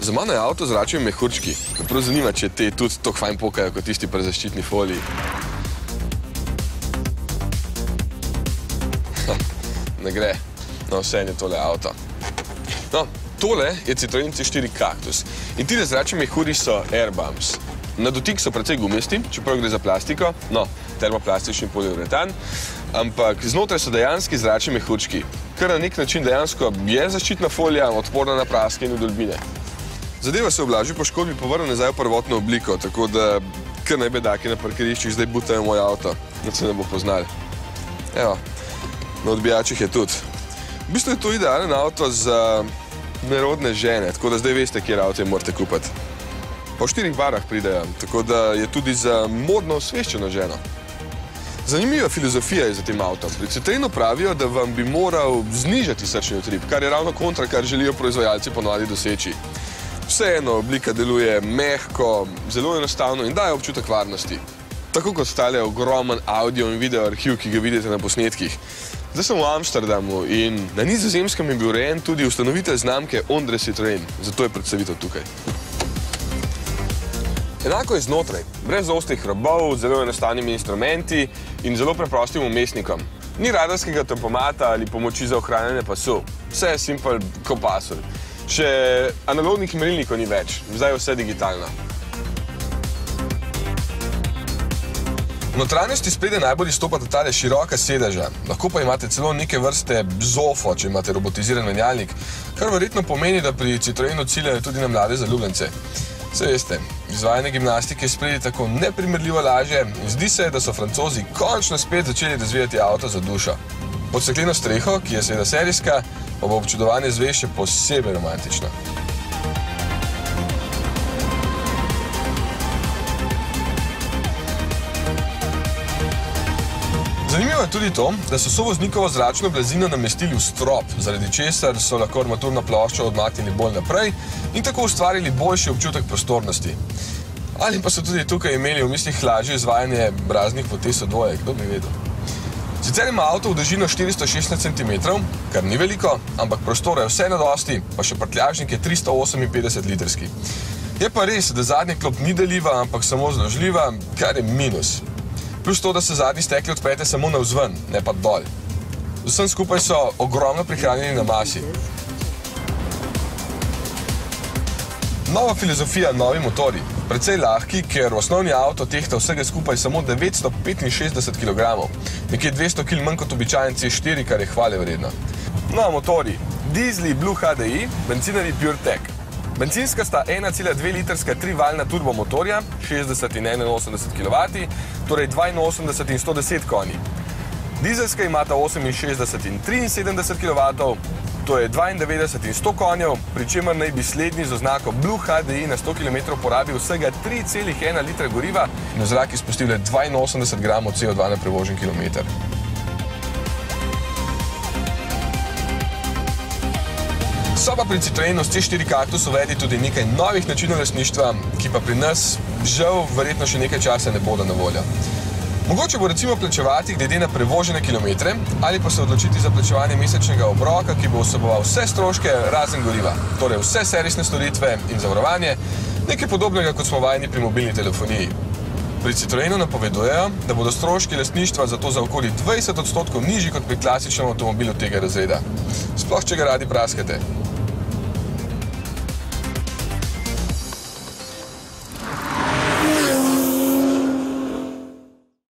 Za mano je avto z zračnimi mehurčki. Me prav zanima, če te tudi tako fajn pokajo kot tisti pri zaščitni foliji. Ne gre. No, vseeno je tole avto. No, tole je Citroen C4 Cactus. In ti zračni mehuri so airbumps. Na dotik so precej gumijasti, čeprav gre za plastiko, no, termoplastični poliuretan, ampak znotraj so dejanski zračni mehurčki, kar na nek način dejansko je zaščitna folija, odporna na praske in udolbine. Zadeva se v blažji poškodbi povrne nazaj v prvotno obliko, tako da kar naj bedaki na parkiriščih zdaj butajo moj avto, da se ne bo poznali. Evo, na odbijačih je tudi. V bistvu je to idealen avto za nerodne žene, tako da zdaj veste, kjer avto morate kupiti. Po 4 barvah pridejo, tako da je tudi za modno osveščeno ženo. Zanimiva filozofija je za tem avtom. Pri Citroenu pravijo, da vam bi moral znižati srčni utrip, kar je ravno kontra, kar želijo proizvajalci ponavadi doseči. Vseeno oblika deluje mehko, zelo enostavno in daje občutek varnosti. Tako kot stale ogromen audio in video arhiv, ki ga vidite na posnetkih. Zdaj sem v Amsterdamu in na Nizozemskem je bil urejen tudi ustanovitelj znamke Ondre Citroen, zato je predstavitev tukaj. Enako je znotraj, brez ostrih robov, zelo enostavnimi instrumenti in zelo preprostim umestnikom. Ni radarskega tempomata ali pomoči za ohranjanje pasu. Vse je simpel kot pasulj. Še analognih merilnikov ni več, zdaj je vse digitalno. V notranjosti spredaj najbolj izstopata tale široka sedeža, lahko pa imate celo neke vrste zofo, če imate robotiziran menjalnik, kar verjetno pomeni, da pri Citroenu ciljajo tudi na mlade zaljubljence. Saj veste, izvajanje gimnastike je spredaj tako neprimerljivo lažje in zdi se, da so Francozi končno spet začeli razvijati avto za dušo. Pod stekleno streho, ki je seveda serijska, pa bo občudovanje zvezd še posebej romantično. Zanimivo je tudi to, da so sovoznikovo zračno blazino namestili v strop, zaradi česar so lahko armaturno ploščo odmaknili bolj naprej in tako ustvarili boljši občutek prostornosti. Ali pa so tudi tukaj imeli v mislih lažje izvajanje raznih potez od dvoje, kdo bi vedel. Sicer ima avto v dolžino 416 cm, kar ni veliko, ampak prostora je vseeno dosti, pa še prtljažnik je 358 litrski. Je pa res, da zadnja klop ni deljiva, ampak samo zložljiva, kar je minus. Plus to, da se zadnji stekli odprete samo navzven, ne pa dol. Z vsem skupaj so ogromno prihranjeni na masi. Nova filozofija, novi motori. Precej lahki, ker osnovni avto tehta vsega skupaj samo 965 kg. Nekje 200 kg manj kot običajen C4, kar je hvale vredno. No, motori. Diesel Blue HDI, bencinari PureTech. Bencinska sta 1,2 litrska trivaljna turbomotorja, 60 in 81 kW, torej 82 in 110 konji. Dizelska imata 68 in 73 kW, to je 92 in 100 konjev, pri čemer naj bi slednji z oznako Blue HDI na 100 km porabil vsega 3,1 litra goriva in v zrak izpustil le 82 gramov CO2 na prevožen kilometer. So pa pri Citroenu s C4 Cactus uvedli tudi nekaj novih načinov lastništva, ki pa pri nas žal verjetno še nekaj časa ne bodo na voljo. Mogoče bo recimo plačevati glede na prevožene kilometre ali pa se odločiti za plačevanje mesečnega obroka, ki bo vseboval vse stroške razen goriva, torej vse servisne storitve in zavarovanje, nekaj podobnega kot smo vajeni pri mobilni telefoniji. Pri Citroenu napovedujejo, da bodo stroški lastništva zato za okoli 20% nižji kot pri klasičnem avtomobilu tega razreda. Sploh, če ga radi praskate.